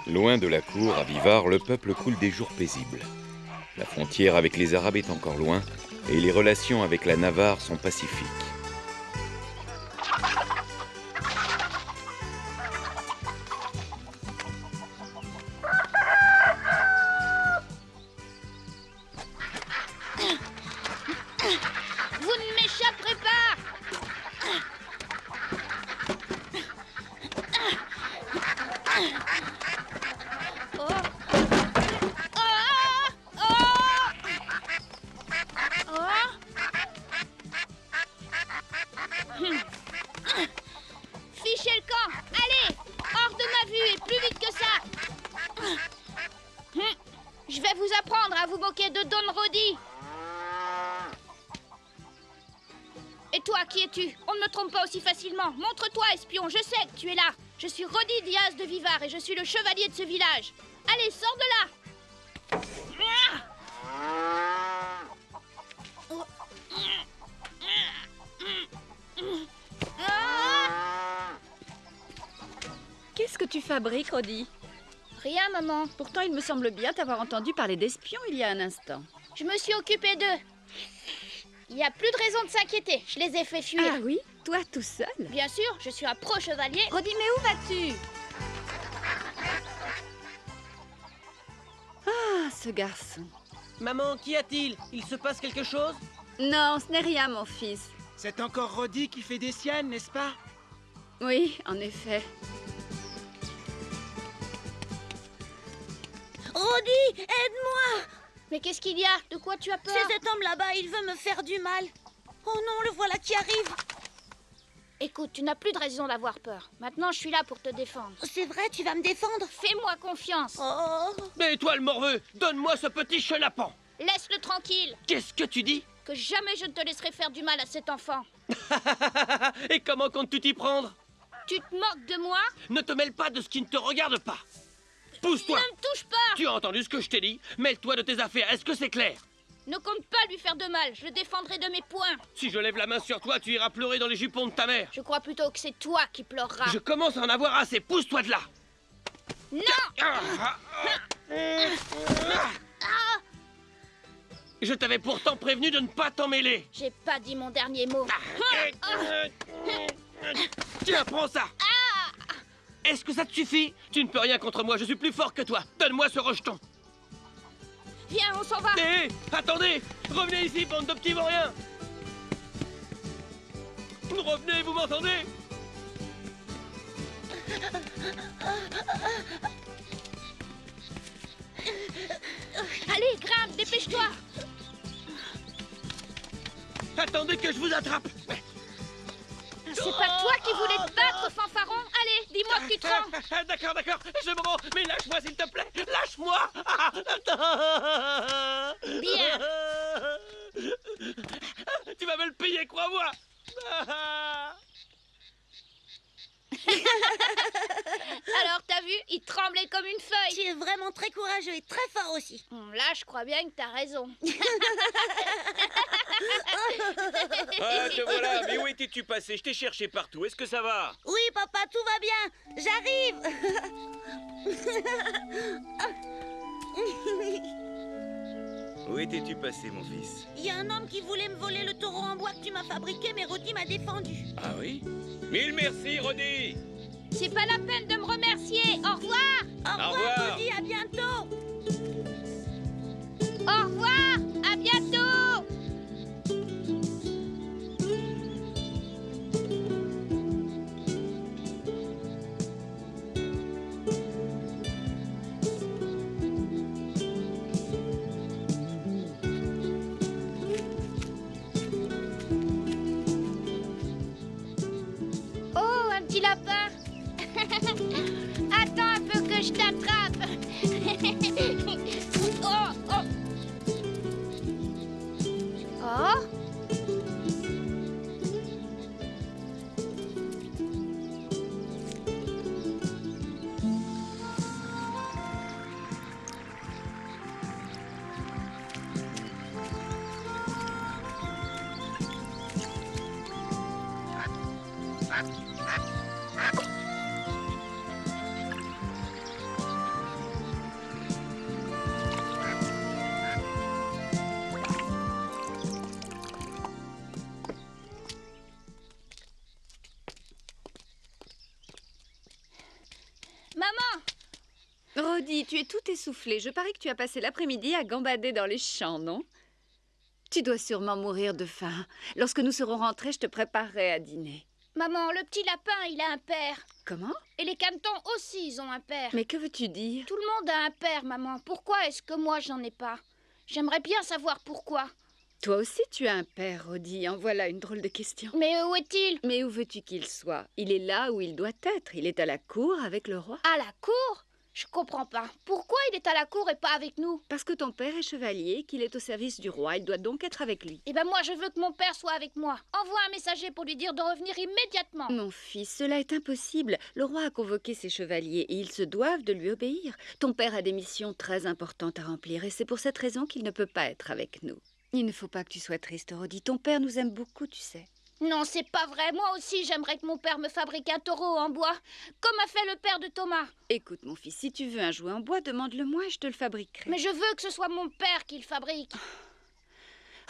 Loin de la cour, à Vivar, le peuple coule des jours paisibles. La frontière avec les Arabes est encore loin, et les relations avec la Navarre sont pacifiques. Vous ne m'échapperez pas! Oh. Oh. Oh. Fichez le camp! Allez! Hors de ma vue et plus vite que ça! Je vais vous apprendre à vous moquer de Don Rodi! Et toi, qui es-tu? On ne me trompe pas aussi facilement. Montre-toi, espion, je sais que tu es là. Je suis Rodi Diaz de Vivar et je suis le chevalier de ce village. Allez, sors de là! Qu'est-ce que tu fabriques, Rodi? Rien, maman. Pourtant, il me semble bien t'avoir entendu parler d'espions il y a un instant. Je me suis occupée d'eux. Il n'y a plus de raison de s'inquiéter. Je les ai fait fuir. Ah oui? Toi tout seul? Bien sûr, je suis un pro-chevalier. Rodi, mais où vas-tu? Ah, ce garçon. Maman, qu'y a-t-il? Il se passe quelque chose? Non, ce n'est rien, mon fils. C'est encore Rodi qui fait des siennes, n'est-ce pas? Oui, en effet. Rodi, aide-moi! Mais qu'est-ce qu'il y a? De quoi tu as peur? C'est cet homme là-bas, il veut me faire du mal. Oh non, le voilà qui arrive. Écoute, tu n'as plus de raison d'avoir peur. Maintenant, je suis là pour te défendre. C'est vrai, tu vas me défendre? Fais-moi confiance. Oh. Mais toi, le morveux, donne-moi ce petit chenapan! Laisse-le tranquille. Qu'est-ce que tu dis? Que jamais je ne te laisserai faire du mal à cet enfant. Et comment comptes-tu t'y prendre? Tu te moques de moi? Ne te mêle pas de ce qui ne te regarde pas! Pousse-toi! Ne me touche pas! Tu as entendu ce que je t'ai dit? Mêle-toi de tes affaires, est-ce que c'est clair? Ne compte pas lui faire de mal. Je le défendrai de mes poings. Si je lève la main sur toi, tu iras pleurer dans les jupons de ta mère. Je crois plutôt que c'est toi qui pleureras. Je commence à en avoir assez, pousse-toi de là! Non! Je t'avais pourtant prévenu de ne pas t'en mêler. J'ai pas dit mon dernier mot. Tiens, prends ça. Est-ce que ça te suffit? Tu ne peux rien contre moi, je suis plus fort que toi. Donne-moi ce rejeton. Viens, on s'en va. Hé, attendez! Revenez ici, bande de petits vauriens! Revenez, vous m'entendez? Allez, grimpe, dépêche-toi. Attendez que je vous attrape! C'est pas toi qui voulais te battre, fanfaron. Allez, dis-moi que tu te rends. D'accord, je me rends, mais lâche-moi s'il te plaît! Lâche-moi! Bien. Tu vas me le payer, crois-moi! Alors, t'as vu, il tremblait comme une feuille. Tu es vraiment très courageux et très fort aussi. Là, je crois bien que t'as raison. Ah, te voilà. Mais où étais-tu passé? Je t'ai cherché partout. Est-ce que ça va? Oui, papa, tout va bien. J'arrive. Où étais-tu passé, mon fils? Il y a un homme qui voulait me voler le taureau en bois que tu m'as fabriqué, mais Rodi m'a défendu. Ah oui? Mille merci, Rodi. C'est pas la peine de me remercier. Au revoir. Au revoir, Rodi, à bientôt. Au revoir. À bientôt. Oh, un petit lapin. Attends un peu que je t'attrape. Oh, oh. Oh. Maman! Rodi, tu es tout essoufflé. Je parie que tu as passé l'après-midi à gambader dans les champs, non? Tu dois sûrement mourir de faim. Lorsque nous serons rentrés, je te préparerai à dîner. Maman, le petit lapin, il a un père. Comment? Et les canetons aussi, ils ont un père. Mais que veux-tu dire? Tout le monde a un père, maman. Pourquoi est-ce que moi, j'en ai pas? J'aimerais bien savoir pourquoi. Toi aussi, tu as un père, Rodi. En voilà une drôle de question. Mais où est-il? Mais où veux-tu qu'il soit? Il est là où il doit être. Il est à la cour avec le roi. À la cour? Je comprends pas. Pourquoi il est à la cour et pas avec nous? Parce que ton père est chevalier, qu'il est au service du roi. Il doit donc être avec lui. Eh ben moi, je veux que mon père soit avec moi. Envoie un messager pour lui dire de revenir immédiatement. Mon fils, cela est impossible. Le roi a convoqué ses chevaliers et ils se doivent de lui obéir. Ton père a des missions très importantes à remplir et c'est pour cette raison qu'il ne peut pas être avec nous. Il ne faut pas que tu sois triste, Rodi. Ton père nous aime beaucoup, tu sais. Non, c'est pas vrai. Moi aussi, j'aimerais que mon père me fabrique un taureau en bois, comme a fait le père de Thomas. Écoute, mon fils, si tu veux un jouet en bois, demande-le-moi et je te le fabriquerai. Mais je veux que ce soit mon père qui le fabrique.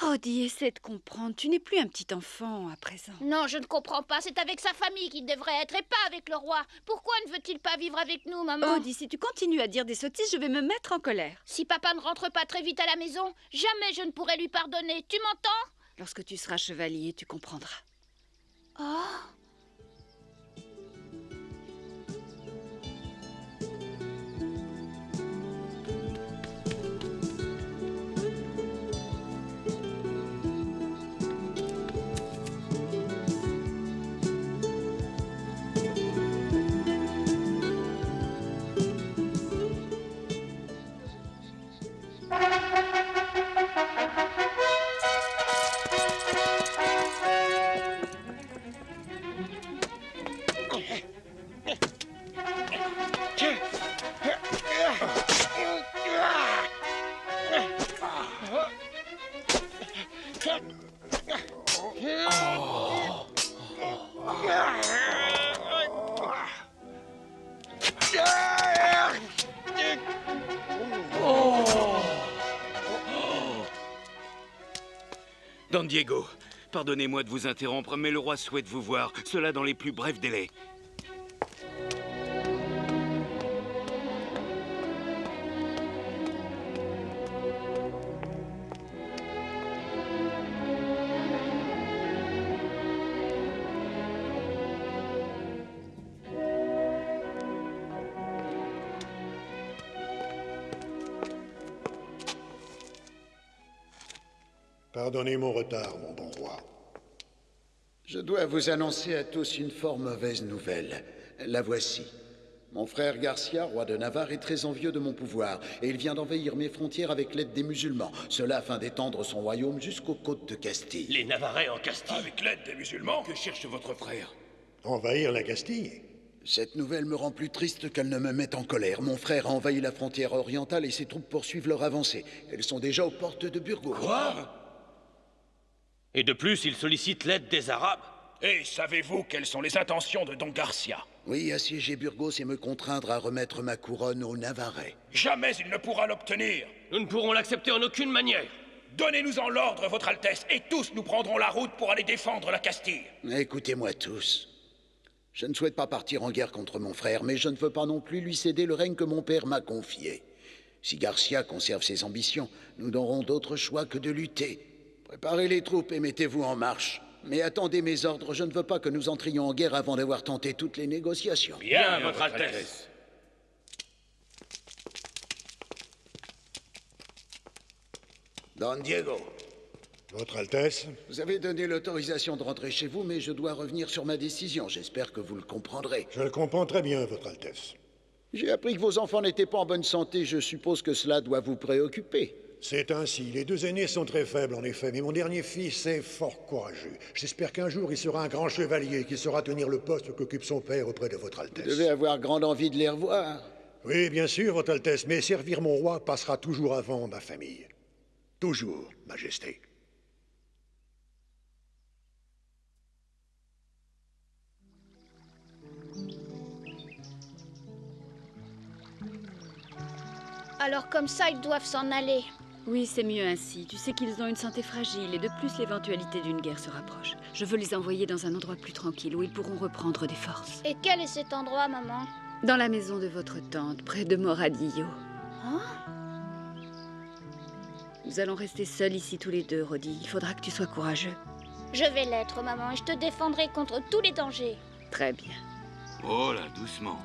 Rodi, essaie de comprendre. Tu n'es plus un petit enfant à présent. Non, je ne comprends pas. C'est avec sa famille qu'il devrait être et pas avec le roi. Pourquoi ne veut-il pas vivre avec nous, maman? Rodi, si tu continues à dire des sottises, je vais me mettre en colère. Si papa ne rentre pas très vite à la maison, jamais je ne pourrai lui pardonner. Tu m'entends? Lorsque tu seras chevalier, tu comprendras. Oh. Don Diego, pardonnez-moi de vous interrompre, mais le roi souhaite vous voir, cela dans les plus brefs délais. Pardonnez mon retard, mon bon roi. Je dois vous annoncer à tous une fort mauvaise nouvelle. La voici. Mon frère Garcia, roi de Navarre, est très envieux de mon pouvoir, et il vient d'envahir mes frontières avec l'aide des musulmans, cela afin d'étendre son royaume jusqu'aux côtes de Castille. Les Navarrais en Castille. Avec l'aide des musulmans, que cherche votre frère? Envahir la Castille? Cette nouvelle me rend plus triste qu'elle ne me mette en colère. Mon frère a envahi la frontière orientale et ses troupes poursuivent leur avancée. Elles sont déjà aux portes de Burgos. Quoi? Et de plus, il sollicite l'aide des Arabes. Et savez-vous quelles sont les intentions de Don Garcia? Oui, assiéger Burgos et me contraindre à remettre ma couronne aux Navarrais. Jamais il ne pourra l'obtenir. Nous ne pourrons l'accepter en aucune manière. Donnez-nous-en l'ordre, votre Altesse, et tous nous prendrons la route pour aller défendre la Castille. Écoutez-moi tous. Je ne souhaite pas partir en guerre contre mon frère, mais je ne veux pas non plus lui céder le règne que mon père m'a confié. Si Garcia conserve ses ambitions, nous n'aurons d'autre choix que de lutter. Préparez les troupes et mettez-vous en marche. Mais attendez mes ordres, je ne veux pas que nous entrions en guerre avant d'avoir tenté toutes les négociations. Bien, votre Altesse. Don Diego, Votre Altesse? vous avez donné l'autorisation de rentrer chez vous, mais je dois revenir sur ma décision. J'espère que vous le comprendrez. Je le comprends très bien, Votre Altesse. J'ai appris que vos enfants n'étaient pas en bonne santé. Je suppose que cela doit vous préoccuper. C'est ainsi. Les deux aînés sont très faibles, en effet, mais mon dernier fils est fort courageux. J'espère qu'un jour, il sera un grand chevalier qui saura tenir le poste qu'occupe son père auprès de Votre Altesse. Vous devez avoir grande envie de les revoir. Oui, bien sûr, Votre Altesse, mais servir mon roi passera toujours avant ma famille. Toujours, Majesté. Alors comme ça, ils doivent s'en aller. Oui, c'est mieux ainsi. Tu sais qu'ils ont une santé fragile et de plus l'éventualité d'une guerre se rapproche. Je veux les envoyer dans un endroit plus tranquille où ils pourront reprendre des forces. Et quel est cet endroit, maman? Dans la maison de votre tante, près de Moradillo. Hein? Nous allons rester seuls ici tous les deux, Rodi. Il faudra que tu sois courageux. Je vais l'être, maman, et je te défendrai contre tous les dangers. Très bien. Oh là, doucement.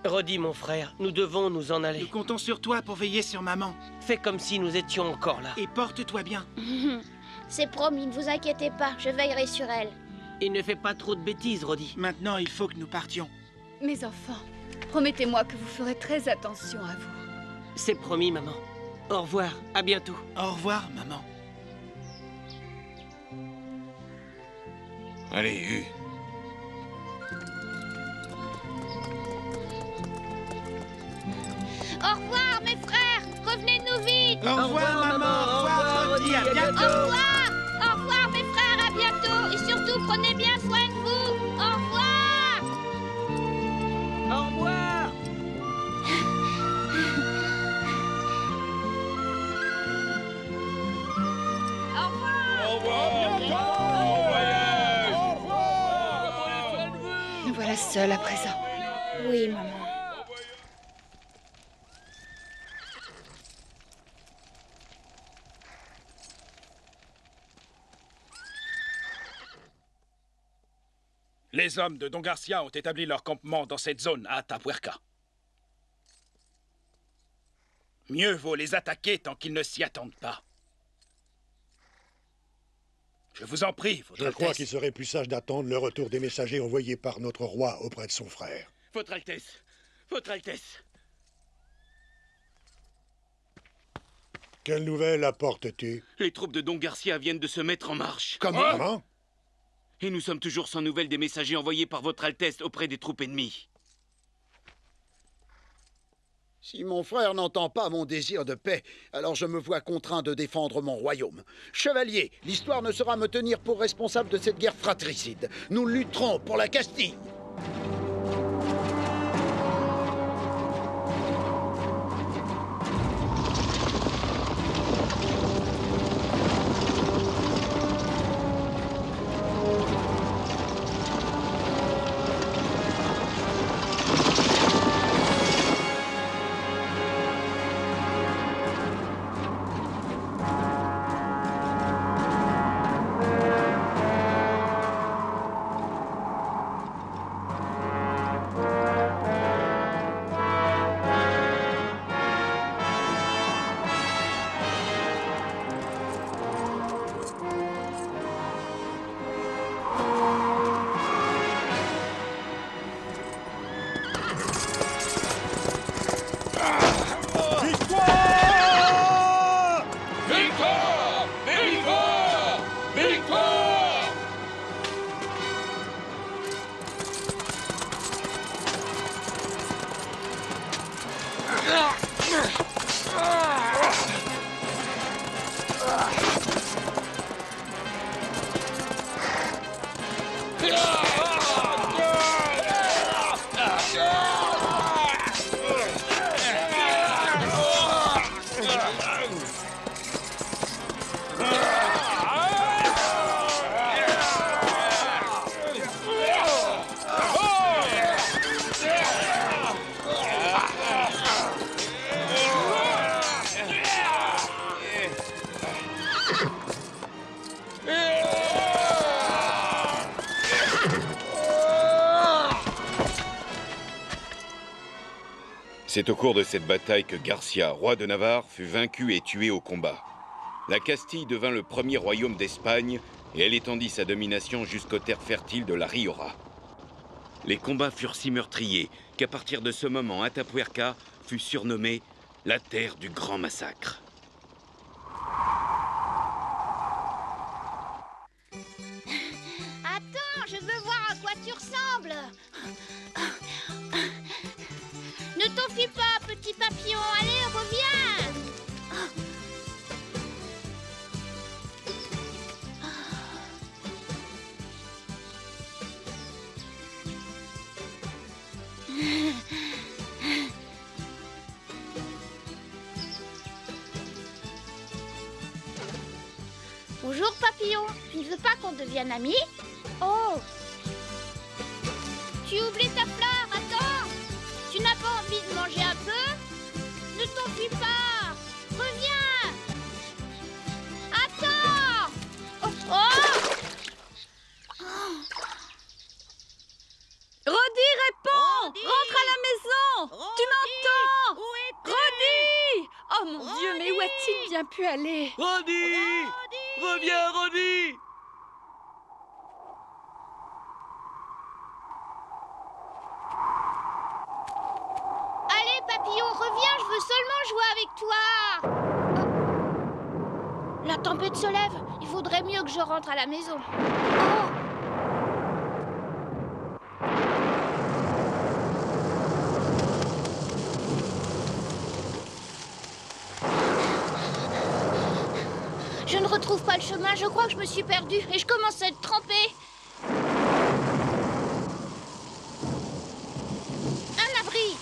Rodi, mon frère, nous devons nous en aller. Nous comptons sur toi pour veiller sur maman. Fais comme si nous étions encore là. Et porte-toi bien. C'est promis, ne vous inquiétez pas, je veillerai sur elle. Et ne fais pas trop de bêtises, Rodi. Maintenant, il faut que nous partions. Mes enfants, promettez-moi que vous ferez très attention à vous. C'est promis, maman. Au revoir, à bientôt. Au revoir, maman. Allez, Hu. Au revoir, mes frères, revenez-nous vite. Au revoir, maman. Au revoir, Rodi. À bientôt. Au revoir, mes frères, à bientôt. Et surtout, prenez bien soin de vous. Au revoir. Au revoir. Nous voilà seuls à présent. Oui, maman. Les hommes de Don Garcia ont établi leur campement dans cette zone à Atapuerca. Mieux vaut les attaquer tant qu'ils ne s'y attendent pas. Je vous en prie, Votre Je crois Altesse. qu'il serait plus sage d'attendre le retour des messagers envoyés par notre roi auprès de son frère. Votre Altesse. Votre Altesse. Quelle nouvelle apportes-tu? Les troupes de Don Garcia viennent de se mettre en marche. Comment? Et nous sommes toujours sans nouvelles des messagers envoyés par Votre Altesse auprès des troupes ennemies. Si mon frère n'entend pas mon désir de paix, alors je me vois contraint de défendre mon royaume. Chevalier, l'histoire ne saura me tenir pour responsable de cette guerre fratricide. Nous lutterons pour la Castille. C'est au cours de cette bataille que Garcia, roi de Navarre, fut vaincu et tué au combat. La Castille devint le premier royaume d'Espagne et elle étendit sa domination jusqu'aux terres fertiles de la Rioja. Les combats furent si meurtriers qu'à partir de ce moment, Atapuerca fut surnommée la terre du grand massacre. Attends, je veux voir à quoi tu ressembles. Ne t'enfuis pas, petit papillon. Allez, reviens. Bonjour, papillon. Tu ne veux pas qu'on devienne amis? Oh! Tu oublies ta fleur? bien pu aller. Rodi! Reviens, Rodi! Allez, papillon, reviens, je veux seulement jouer avec toi. Oh. La tempête se lève. Il vaudrait mieux que je rentre à la maison. Oh. Je ne retrouve pas le chemin, je crois que je me suis perdue et je commence à être trempée. Un abri.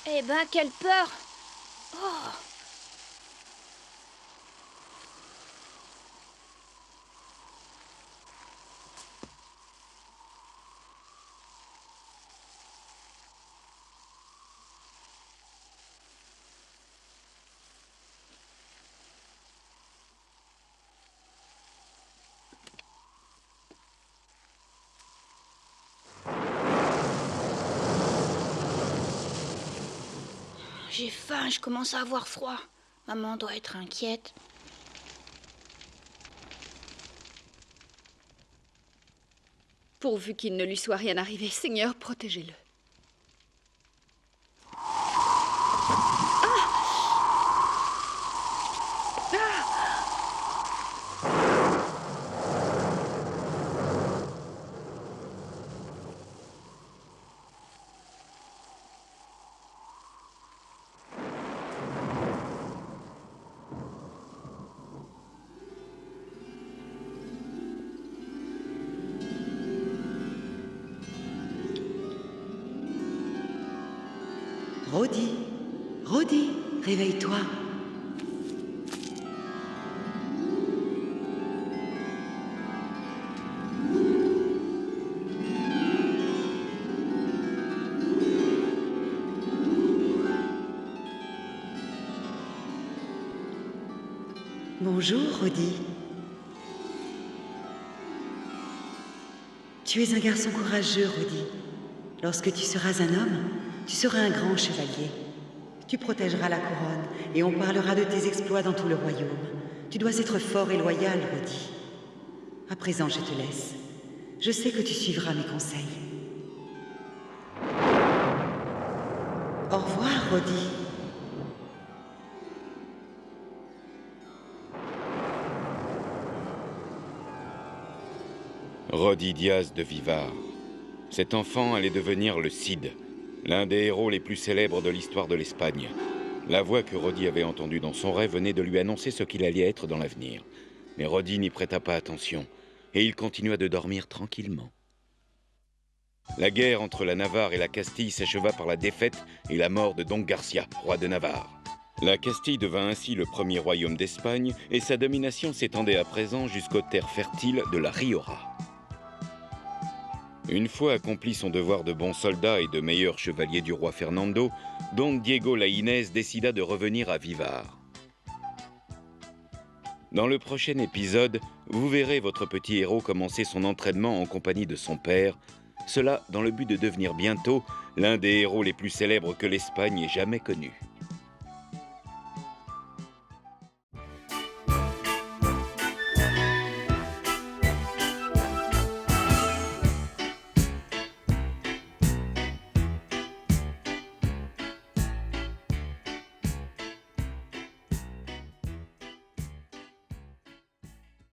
Eh ben, quelle peur! Oh. J'ai faim, je commence à avoir froid. Maman doit être inquiète. Pourvu qu'il ne lui soit rien arrivé, Seigneur, protégez-le. Rodi, Rodi, réveille-toi. Bonjour, Rodi. Tu es un garçon courageux, Rodi. Lorsque tu seras un homme, tu seras un grand chevalier. Tu protégeras la couronne et on parlera de tes exploits dans tout le royaume. Tu dois être fort et loyal, Rodi. À présent, je te laisse. Je sais que tu suivras mes conseils. Au revoir, Rodi. Rodi Diaz de Vivar. Cet enfant allait devenir le Cid, l'un des héros les plus célèbres de l'histoire de l'Espagne. La voix que Rodi avait entendue dans son rêve venait de lui annoncer ce qu'il allait être dans l'avenir. Mais Rodi n'y prêta pas attention, et il continua de dormir tranquillement. La guerre entre la Navarre et la Castille s'acheva par la défaite et la mort de Don Garcia, roi de Navarre. La Castille devint ainsi le premier royaume d'Espagne, et sa domination s'étendait à présent jusqu'aux terres fertiles de la Rioja. Une fois accompli son devoir de bon soldat et de meilleur chevalier du roi Fernando, Don Diego Lainez décida de revenir à Vivar. Dans le prochain épisode, vous verrez votre petit héros commencer son entraînement en compagnie de son père, cela dans le but de devenir bientôt l'un des héros les plus célèbres que l'Espagne ait jamais connus.